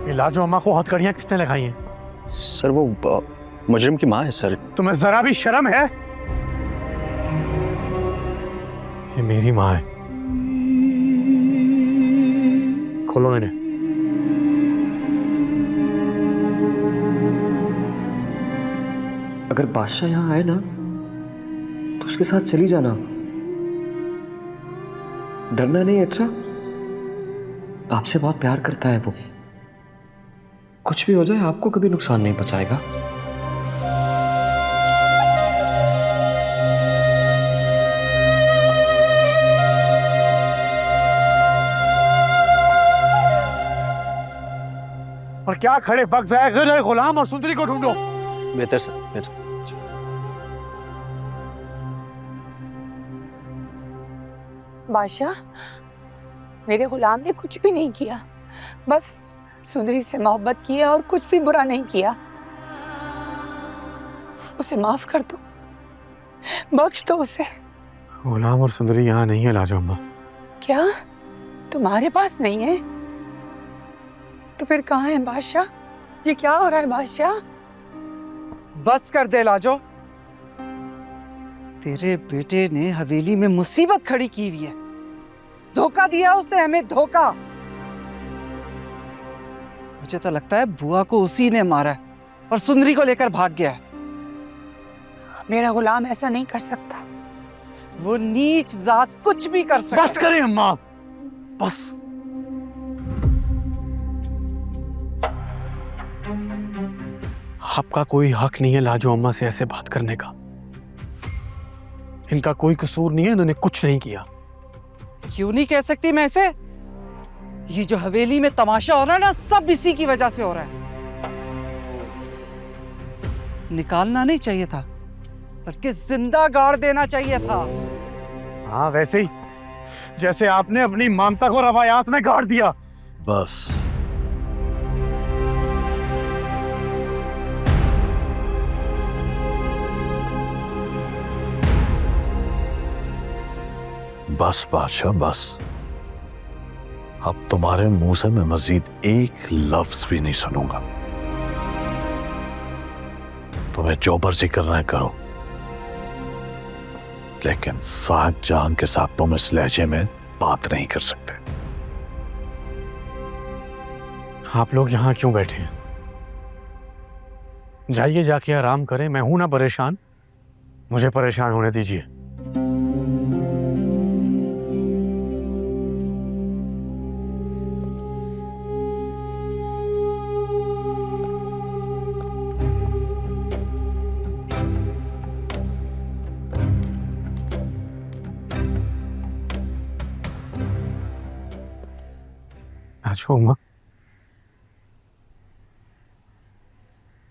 ये लाजो अम्मा को हथकड़ियां किसने लगाई हैं? सर वो मुजरिम की माँ है सर। तुम्हें जरा भी शर्म है? ये मेरी माँ है। खोलो इन्हें। अगर बादशाह यहाँ आए ना तो उसके साथ चली जाना, डरना नहीं। अच्छा, आपसे बहुत प्यार करता है वो, कुछ भी हो जाए आपको कभी नुकसान नहीं पहुंचाएगा। और क्या खड़े वक्त जाया कर रहे? गुलाम और सुंदरी को ढूंढो। बेहतर सर, बेहतर। बादशाह, मेरे गुलाम ने कुछ भी नहीं किया, बस सुंदरी से मोहब्बत की है और कुछ भी बुरा नहीं किया। उसे माफ कर दो, बख्श दो उसे। गुलाम और सुंदरी यहाँ नहीं है लाजो अम्मा। क्या तुम्हारे पास नहीं है? तो फिर कहाँ है बादशाह? ये क्या हो रहा है बादशाह? बस कर दे लाजो, तेरे बेटे ने हवेली में मुसीबत खड़ी की हुई है। धोखा दिया उसने हमें, धोखा। मुझे तो लगता है बुआ को उसी ने मारा है और सुंदरी को लेकर भाग गया है। मेरा गुलाम ऐसा नहीं कर सकता। वो नीच जात कुछ भी कर सकता। बस करें अम्मा, बस। आपका कोई हक नहीं है लाजो अम्मा से ऐसे बात करने का। इनका कोई कसूर नहीं है, इन्होंने कुछ नहीं किया। क्यों नहीं कह सकती मैं ऐसे? ये जो हवेली में तमाशा हो रहा है ना, सब इसी की वजह से हो रहा है। निकालना नहीं चाहिए था, बल्कि जिंदा गाड़ देना चाहिए था। हाँ, वैसे ही जैसे आपने अपनी ममता को रवायात में गाड़ दिया। बस बस बादशाह, बस। अब तुम्हारे मुंह से मैं मजीद एक लफ्ज भी नहीं सुनूंगा। तुम्हें जो मर्जी करना है करो, लेकिन साहब जान के साथ तुम इस लहजे में बात नहीं कर सकते। आप लोग यहाँ क्यों बैठे हैं? जाइए, जाके आराम करें। मैं हूं ना परेशान, मुझे परेशान होने दीजिए। अच्छा उमा,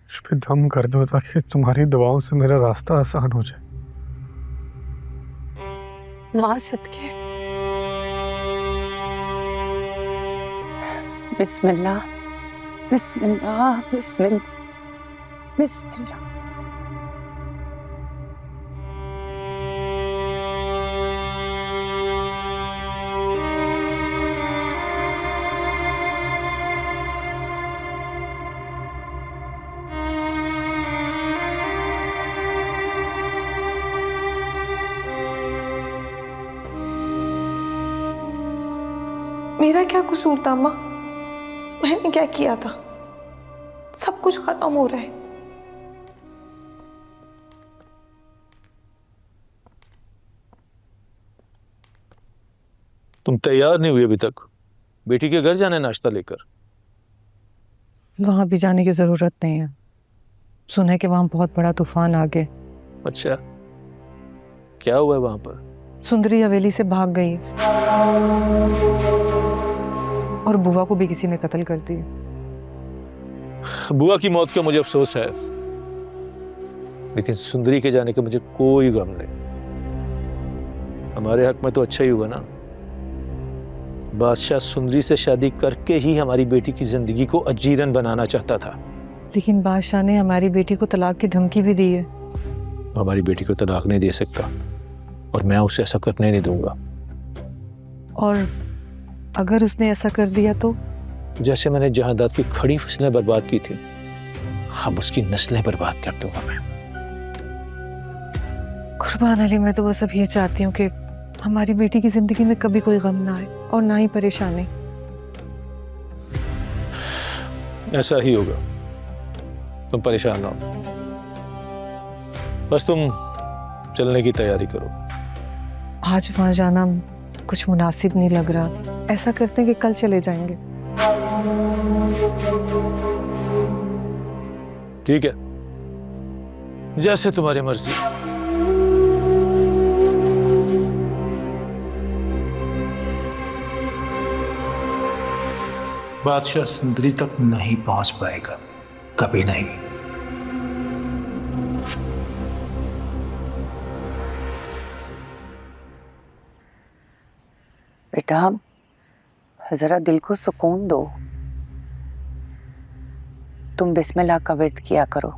इस पे दम कर दो ताकि तुम्हारी दवाओं से मेरा रास्ता आसान हो जाए। माँ सदके। बिस्मिल्लाह, बिस्मिल्लाह, बिस्मिल्लाह, बिस्मिल्लाह। मेरा क्या कसूर था अम्मा? मैंने क्या किया था? सब कुछ खत्म हो रहा है। तुम तैयार नहीं हुई अभी तक? बेटी के घर जाने नाश्ता लेकर। वहां भी जाने की जरूरत नहीं है। सुना है कि वहां बहुत बड़ा तूफान आ गया। अच्छा, क्या हुआ है वहां पर? सुंदरी हवेली से भाग गई और बुआ को भी किसी ने कत्ल कर दिया। बुआ की मौत का मुझे अफसोस है, लेकिन सुंदरी के जाने का मुझे कोई गम नहीं। हमारे हक में तो अच्छा ही हुआ ना। बादशाह सुंदरी से शादी करके ही हमारी बेटी की जिंदगी को अजीरन बनाना चाहता था। लेकिन बादशाह ने हमारी बेटी को तलाक की धमकी भी दी है। हमारी बेटी को तलाक नहीं दे सकता और मैं उसे ऐसा करने नहीं दूंगा। और अगर उसने ऐसा कर दिया तो जैसे मैंने जहादात की खड़ी फसलें बर्बाद की थी, हम उसकी नस्लें बर्बाद कर दूंगा मैं। कुर्बान अली, मैं तो बस अब ये चाहती हूँ कि हमारी बेटी की जिंदगी में कभी कोई गम ना आए और ना ही परेशानी। ऐसा ही होगा, तुम परेशान ना हो। बस तुम चलने की तैयारी करो। आज वहां जाना कुछ मुनासिब नहीं लग रहा। ऐसा करते हैं कि कल चले जाएंगे। ठीक है, जैसे तुम्हारी मर्जी। बादशाह सुंदरी तक नहीं पहुंच पाएगा, कभी नहीं। बेटा, जरा दिल को सुकून दो। तुम बिस्मिल्लाह का विर्द किया करो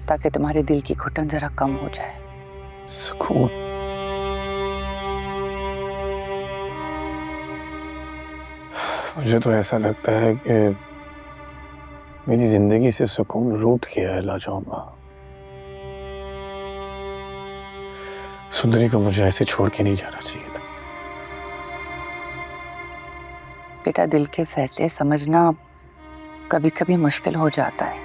ताकि तुम्हारे दिल की घुटन जरा कम हो जाए। सुकून? मुझे तो ऐसा लगता है कि मेरी जिंदगी से सुकून रूठ गया है लाजौमा। सुंदरी को मुझे ऐसे छोड़ के नहीं जाना चाहिए था। बेटा, दिल के फैसले समझना कभी कभी मुश्किल हो जाता है।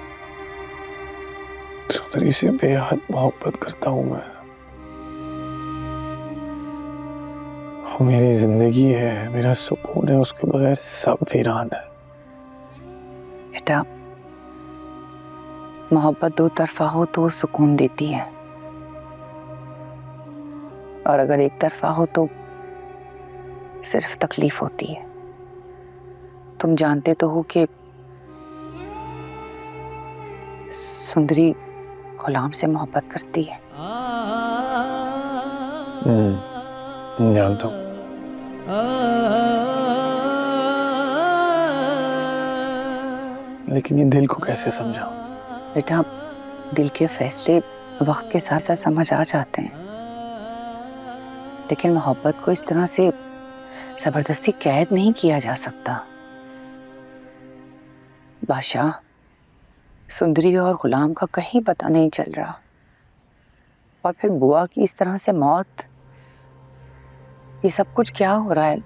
सुंदरी से बेहद मोहब्बत करता हूं मैं। वो मेरी जिंदगी है, मेरा सुकून है, उसके बगैर सब वीरान है। बेटा, मोहब्बत दो तरफा हो तो वो सुकून देती है, और अगर एक तरफा हो तो सिर्फ तकलीफ होती है। तुम जानते तो हो कि सुंदरी गुलाम से मोहब्बत करती है। जानता हूँ। लेकिन ये दिल को कैसे समझाऊं? बेटा, दिल के फैसले वक्त के साथ साथ समझ आ जाते हैं, लेकिन मोहब्बत को इस तरह से जबरदस्ती कैद नहीं किया जा सकता। बादशाह, सुंदरी और गुलाम का कहीं पता नहीं चल रहा, और फिर बुआ की इस तरह से मौत, ये सब कुछ क्या हो रहा है?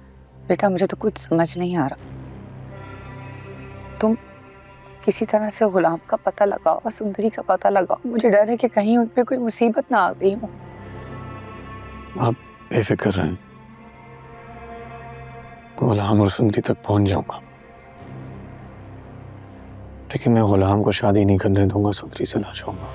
बेटा, मुझे तो कुछ समझ नहीं आ रहा। तुम किसी तरह से गुलाम का पता लगाओ, सुंदरी का पता लगाओ। मुझे डर है कि कहीं उन पे कोई मुसीबत ना आ गई हो। आप बेफिक्र रहें, गुलाम और सुंदरी तक पहुंच जाऊंगा, लेकिन मैं गुलाम को शादी नहीं करने दूंगा, सुंदरी से ना चाहूंगा।